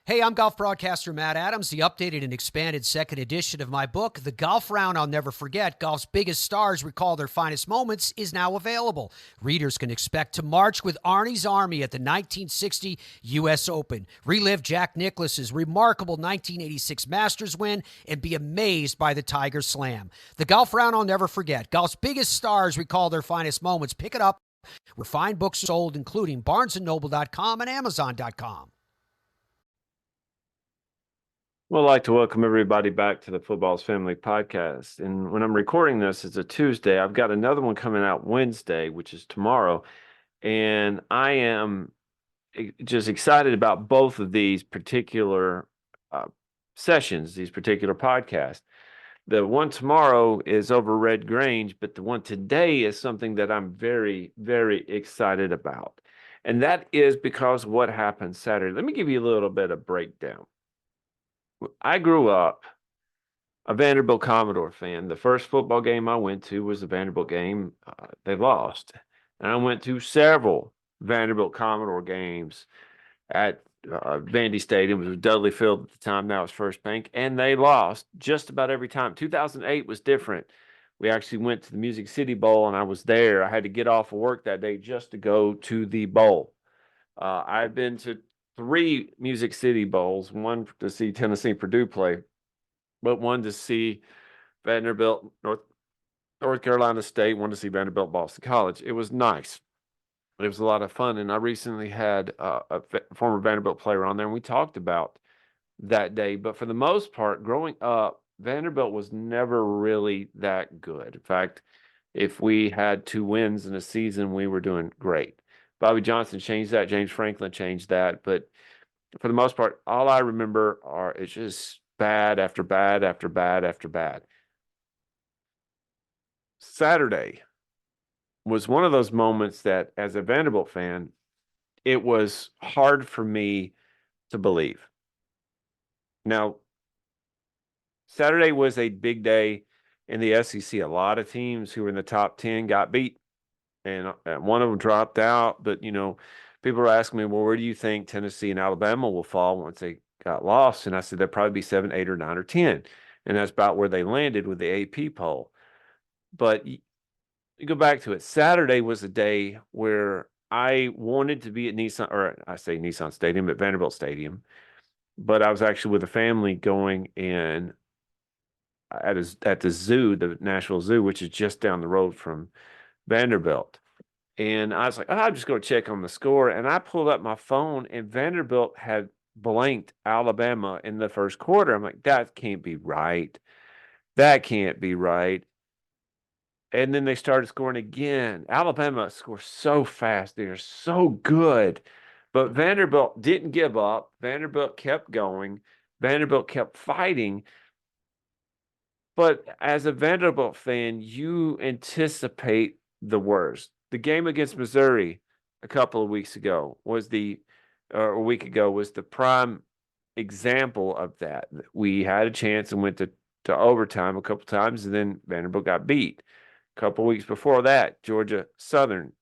Hey, I'm golf broadcaster Matt Adams. The updated and expanded second edition of my book, The Golf Round I'll Never Forget, Golf's Biggest Stars Recall Their Finest Moments, is now available. Readers can expect to march with Arnie's Army at the 1960 U.S. Open, relive Jack Nicklaus's remarkable 1986 Masters win, and be amazed by the Tiger Slam. The Golf Round I'll Never Forget, Golf's Biggest Stars Recall Their Finest Moments. Pick it up where fine books are sold, including BarnesandNoble.com and Amazon.com. Well, I'd like to welcome everybody back to the Football's Family Podcast. And when I'm recording this, it's a Tuesday. I've got another one coming out Wednesday, which is tomorrow. And I am just excited about both of these particular sessions, these particular podcasts. The one tomorrow is over Red Grange, but the one today is something that I'm very, very excited about. And that is because of what happened Saturday. Let me give you a little bit of breakdown. I grew up a Vanderbilt Commodore fan. The first football game I went to was the Vanderbilt game. They lost. And I went to several Vanderbilt Commodore games at Vandy Stadium. It was Dudley Field at the time. Now it's First Bank. And they lost just about every time. 2008 was different. We actually went to the Music City Bowl, and I was there. I had to get off of work that day just to go to the bowl. I've been to 3 Music City Bowls, one to see Tennessee Purdue play, but one to see Vanderbilt, North Carolina State, one to see Vanderbilt Boston College. It was nice. It was a lot of fun. And I recently had a former Vanderbilt player on there, and we talked about that day. But for the most part, growing up, Vanderbilt was never really that good. In fact, if we had 2 wins in a season, we were doing great. Bobby Johnson changed that. James Franklin changed that. But for the most part, all I remember is just bad after bad after bad after bad. Saturday was one of those moments that, as a Vanderbilt fan, it was hard for me to believe. Now, Saturday was a big day in the SEC. A lot of teams who were in the top 10 got beat, and one of them dropped out. But, people are asking me, well, where do you think Tennessee and Alabama will fall once they got lost? And I said, they'll probably be 7, 8, or 9, or 10. And that's about where they landed with the AP poll. But you go back to it. Saturday was a day where I wanted to be at Nissan, or I say Nissan Stadium, at Vanderbilt Stadium. But I was actually with a family going in at the zoo, the Nashville Zoo, which is just down the road from Vanderbilt. And I was like, I'm just going to check on the score. And I pulled up my phone, and Vanderbilt had blanked Alabama in the first quarter. I'm like, that can't be right. That can't be right. And then they started scoring again. Alabama scores so fast. They're so good. But Vanderbilt didn't give up. Vanderbilt kept going. Vanderbilt kept fighting. But as a Vanderbilt fan, you anticipate the worst. The game against Missouri a couple of weeks ago was a week ago was the prime example of that. We had a chance and went to overtime a couple times, and then Vanderbilt got beat. A couple of weeks before that, Georgia Southern,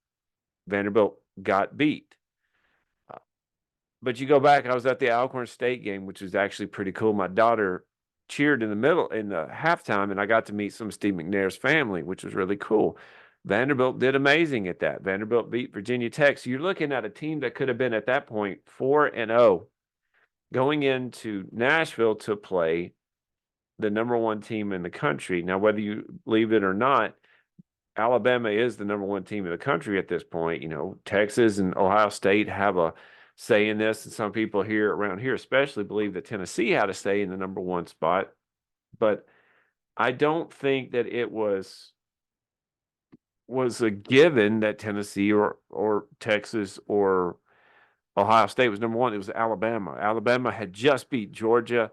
Vanderbilt got beat. But you go back, I was at the Alcorn State game, which was actually pretty cool. My daughter cheered in the halftime, and I got to meet some of Steve McNair's family, which was really cool. Vanderbilt did amazing at that. Vanderbilt beat Virginia Tech. So you're looking at a team that could have been at that point 4-0 going into Nashville to play the number 1 team in the country. Now, whether you believe it or not, Alabama is the number 1 team in the country at this point. Texas and Ohio State have a say in this, and some people here around here especially believe that Tennessee had a say in the number 1 spot. But I don't think that it was a given that Tennessee or Texas or Ohio State was number 1. It was Alabama. Alabama had just beat Georgia,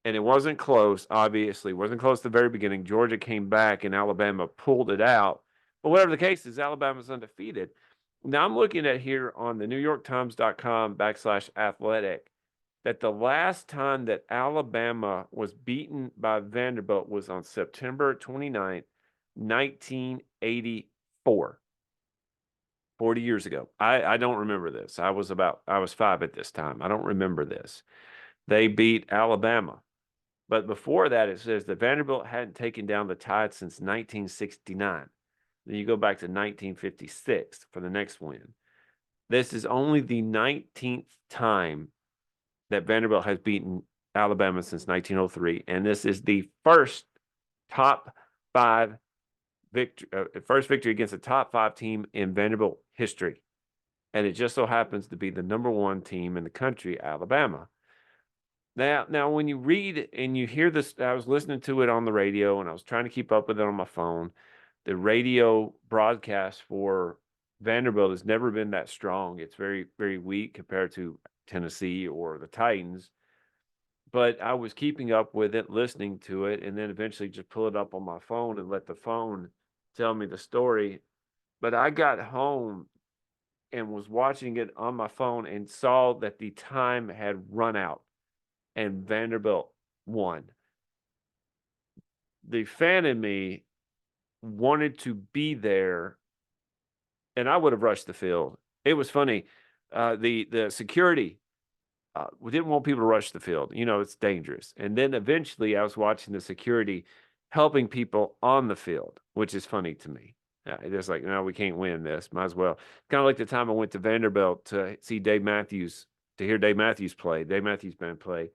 and it wasn't close, obviously. It wasn't close at the very beginning. Georgia came back, and Alabama pulled it out. But whatever the case is, Alabama's undefeated. Now, I'm looking at here on the NewYorkTimes.com/athletic that the last time that Alabama was beaten by Vanderbilt was on September 29th, 1984. 40 years ago. I don't remember this. I was 5 at this time. I don't remember this. They beat Alabama. But before that, it says that Vanderbilt hadn't taken down the Tide since 1969. Then you go back to 1956 for the next win. This is only the 19th time that Vanderbilt has beaten Alabama since 1903, and this is the first top 5 victory, first victory against a top 5 team in Vanderbilt history. And it just so happens to be the number 1 team in the country, Alabama. Now, when you read and you hear this, I was listening to it on the radio and I was trying to keep up with it on my phone. The radio broadcast for Vanderbilt has never been that strong. It's very, very weak compared to Tennessee or the Titans. But I was keeping up with it, listening to it, and then eventually just pull it up on my phone and let the phone tell me the story. But I got home and was watching it on my phone and saw that the time had run out and Vanderbilt won. The fan in me wanted to be there, and I would have rushed the field. It was funny. The security we didn't want people to rush the field. You know, it's dangerous. And then eventually I was watching the security helping people on the field, which is funny to me. It's like, no, we can't win this. Might as well. Kind of like the time I went to Vanderbilt to see Dave Matthews, to hear Dave Matthews play, Dave Matthews Band play.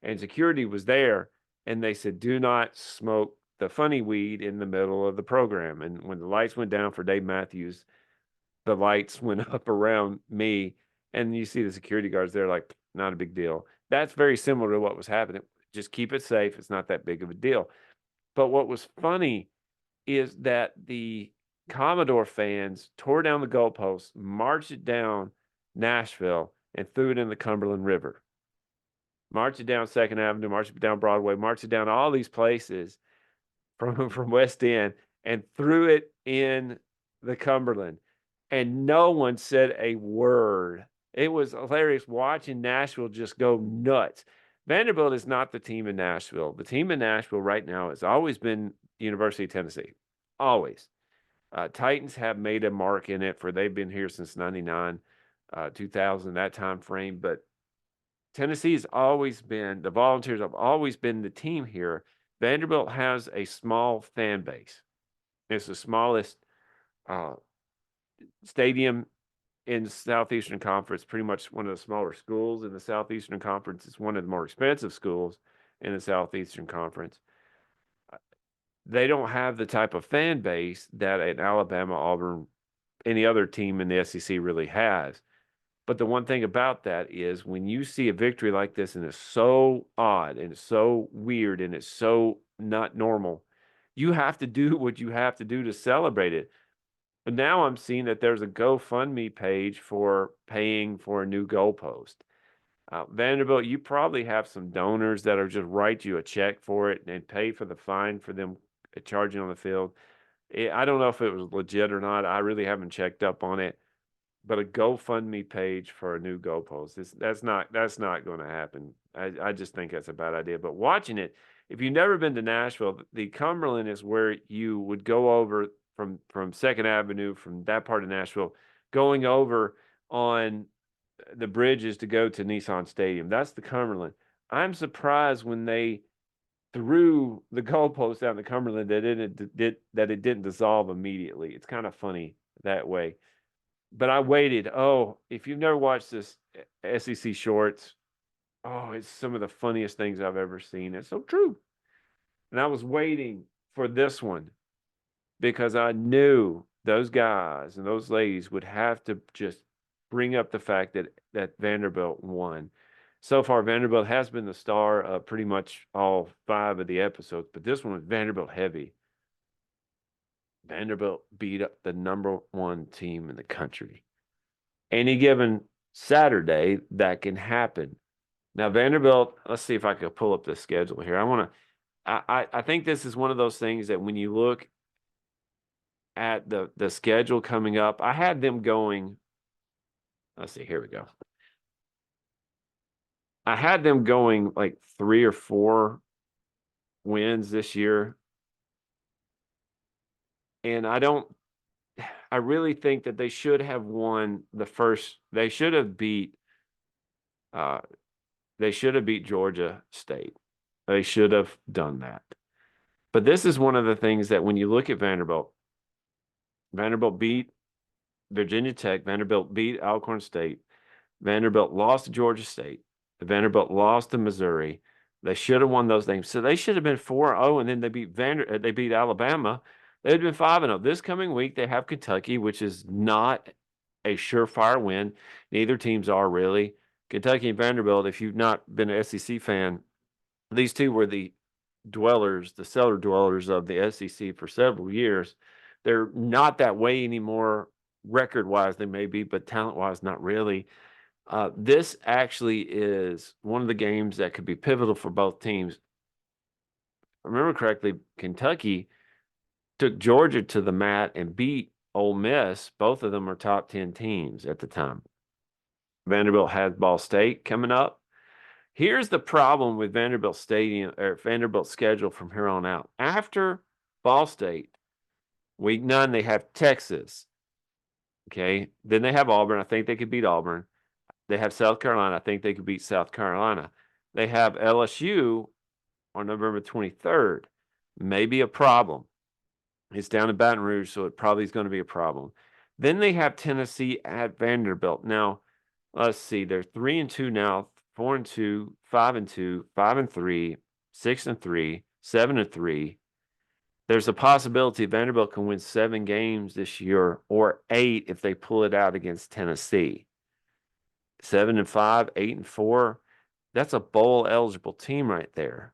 And security was there, and they said, do not smoke the funny weed in the middle of the program. And when the lights went down for Dave Matthews, the lights went up around me, and you see the security guards there like, not a big deal. That's very similar to what was happening. Just keep it safe. It's not that big of a deal. But what was funny is that the Commodore fans tore down the goalposts, marched it down Nashville, and threw it in the Cumberland River. March it down 2nd Avenue, march it down Broadway, march it down all these places from West End, and threw it in the Cumberland. And no one said a word. It was hilarious watching Nashville just go nuts. Vanderbilt is not the team in Nashville. The team in Nashville right now has always been University of Tennessee. Always. Titans have made a mark in it, for they've been here since 99, 2000, that time frame. But Tennessee's always been, the Volunteers have always been the team here. Vanderbilt has a small fan base. It's the smallest stadium in the Southeastern Conference, pretty much one of the smaller schools in the Southeastern Conference. It's one of the more expensive schools in the Southeastern Conference. They don't have the type of fan base that an Alabama, Auburn, any other team in the SEC really has. But the one thing about that is when you see a victory like this and it's so odd and it's so weird and it's so not normal, you have to do what you have to do to celebrate it. But now I'm seeing that there's a GoFundMe page for paying for a new goalpost. Vanderbilt, you probably have some donors that are just write you a check for it and pay for the fine for them charging on the field. I don't know if it was legit or not. I really haven't checked up on it. But a GoFundMe page for a new goalpost, that's not going to happen. I just think that's a bad idea. But watching it, if you've never been to Nashville, the Cumberland is where you would go over from 2nd Avenue, from that part of Nashville, going over on the bridges to go to Nissan Stadium. That's the Cumberland. I'm surprised when they threw the goalpost out in the Cumberland that it didn't dissolve immediately. It's kind of funny that way. But I waited. Oh, if you've never watched this SEC shorts, oh, it's some of the funniest things I've ever seen. It's so true. And I was waiting for this one because I knew those guys and those ladies would have to just bring up the fact that Vanderbilt won. So far, Vanderbilt has been the star of pretty much all 5 of the episodes, but this one was Vanderbilt heavy. Vanderbilt beat up the number 1 team in the country. Any given Saturday, that can happen. Now, Vanderbilt, let's see if I could pull up the schedule here. I think this is one of those things that when you look at the schedule coming up, I had them going, let's see, here we go. I had them going like 3 or 4 wins this year. And I don't I really think that they should have won the first. They should have beat. They should have beat Georgia State. They should have done that. But this is one of the things that when you look at Vanderbilt, Vanderbilt beat Virginia Tech. Vanderbilt beat Alcorn State. Vanderbilt lost to Georgia State. Vanderbilt lost to Missouri. They should have won those games. So they should have been 4-0, and then they beat Alabama. They'd been 5-0. This coming week, they have Kentucky, which is not a surefire win. Neither teams are really. Kentucky and Vanderbilt, if you've not been an SEC fan, these two were the cellar dwellers of the SEC for several years. They're not that way anymore, record-wise they may be, but talent-wise not really. This actually is one of the games that could be pivotal for both teams. If I remember correctly, Kentucky took Georgia to the mat and beat Ole Miss. Both of them are top 10 teams at the time. Vanderbilt has Ball State coming up. Here's the problem with Vanderbilt's schedule from here on out. After Ball State, week 9, they have Texas. Okay. Then they have Auburn. I think they could beat Auburn. They have South Carolina. I think they could beat South Carolina. They have LSU on November 23rd. Maybe a problem. It's down in Baton Rouge, so it probably is going to be a problem. Then they have Tennessee at Vanderbilt. Now, let's see. They're 3-2 now, 4-2, 5-2, 5-3, 6-3, 7-3. There's a possibility Vanderbilt can win 7 games this year, or 8 if they pull it out against Tennessee. 7-5, 8-4. That's a bowl eligible team right there.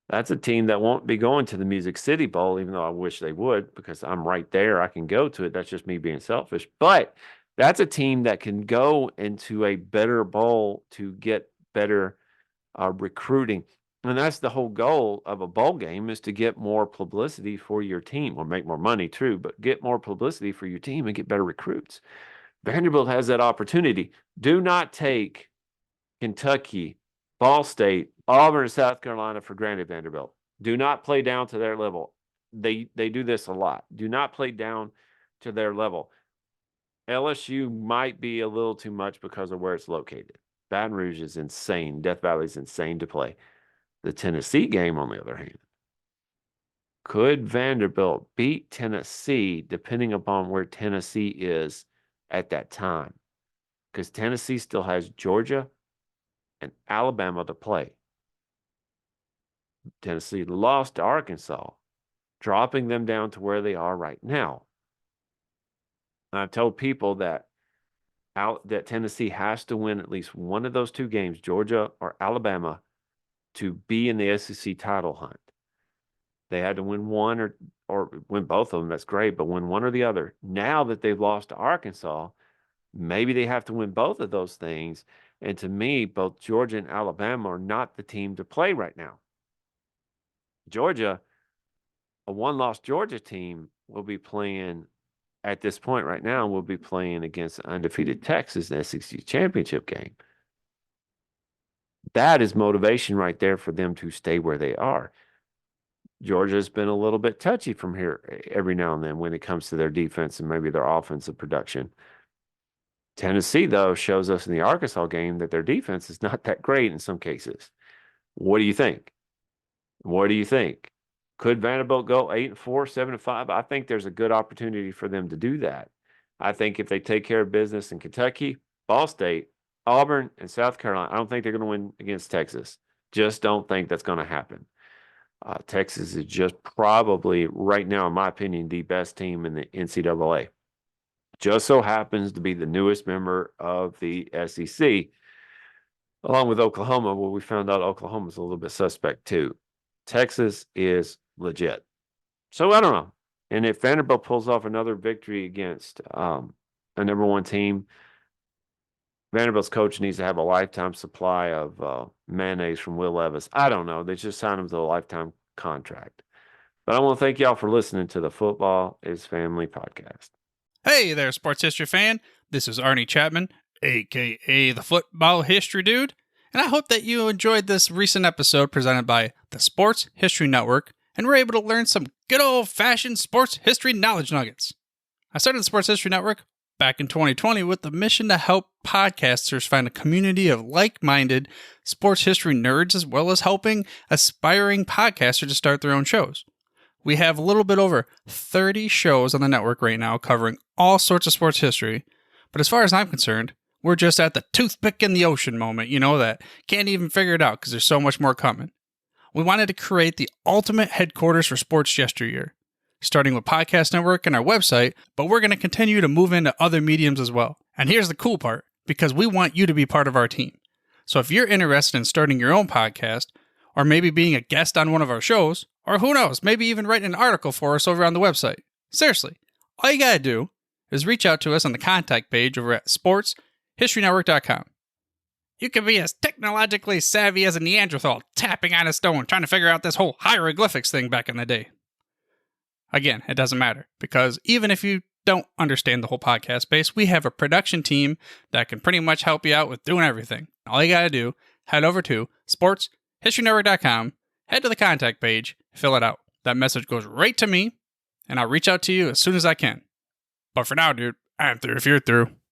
That's a team that won't be going to the Music City Bowl, even though I wish they would, because I'm right there. I can go to it. That's just me being selfish. But that's a team that can go into a better bowl to get better recruiting. And that's the whole goal of a bowl game, is to get more publicity for your team, or make more money, true, but get more publicity for your team and get better recruits. Vanderbilt has that opportunity. Do not take Kentucky, Ball State, Auburn, and South Carolina for granted, Vanderbilt. Do not play down to their level. They do this a lot. Do not play down to their level. LSU might be a little too much because of where it's located. Baton Rouge is insane. Death Valley is insane to play. The Tennessee game, on the other hand, could Vanderbilt beat Tennessee depending upon where Tennessee is at that time? Because Tennessee still has Georgia and Alabama to play. Tennessee lost to Arkansas, dropping them down to where they are right now. And I've told people that Tennessee has to win at least one of those 2 games, Georgia or Alabama, to be in the SEC title hunt. They had to win one or win both of them. That's great, but win one or the other. Now that they've lost to Arkansas, maybe they have to win both of those things. And to me, both Georgia and Alabama are not the team to play right now. Georgia, a one-loss Georgia team, will be playing at this point right now, will be playing against undefeated Texas in the SEC championship game. That is motivation right there for them to stay where they are. Georgia's been a little bit touchy from here every now and then when it comes to their defense and maybe their offensive production. Tennessee, though, shows us in the Arkansas game that their defense is not that great in some cases. What do you think? What do you think? Could Vanderbilt go 8-4, 7-5? I think there's a good opportunity for them to do that. I think if they take care of business in Kentucky, Ball State, Auburn, and South Carolina, I don't think they're going to win against Texas. Just don't think that's going to happen. Texas is just probably, right now, in my opinion, the best team in the NCAA. Just so happens to be the newest member of the SEC, along with Oklahoma, where we found out Oklahoma's a little bit suspect too. Texas is legit. So I don't know. And if Vanderbilt pulls off another victory against a number 1 team, Vanderbilt's coach needs to have a lifetime supply of mayonnaise from Will Levis. I don't know. They just signed him to a lifetime contract. But I want to thank y'all for listening to the Football is Family podcast. Hey there, sports history fan. This is Arnie Chapman, a.k.a. the Football History Dude. And I hope that you enjoyed this recent episode presented by the Sports History Network and were able to learn some good old-fashioned sports history knowledge nuggets. I started the Sports History Network back in 2020 with the mission to help podcasters find a community of like-minded sports history nerds, as well as helping aspiring podcasters to start their own shows. We have a little bit over 30 shows on the network right now covering all sorts of sports history, but as far as I'm concerned, we're just at the toothpick in the ocean moment, that can't even figure it out because there's so much more coming. We wanted to create the ultimate headquarters for sports yesteryear, starting with Podcast Network and our website, but we're going to continue to move into other mediums as well. And here's the cool part, because we want you to be part of our team. So if you're interested in starting your own podcast, or maybe being a guest on one of our shows, or who knows, maybe even writing an article for us over on the website. Seriously, all you gotta do is reach out to us on the contact page over at sportshistorynetwork.com. You can be as technologically savvy as a Neanderthal tapping on a stone trying to figure out this whole hieroglyphics thing back in the day. Again, it doesn't matter, because even if you don't understand the whole podcast space, we have a production team that can pretty much help you out with doing everything. All you gotta do, head over to sportshistorynetwork.com, head to the contact page, fill it out. That message goes right to me, and I'll reach out to you as soon as I can. But for now, dude, I'm through if you're through.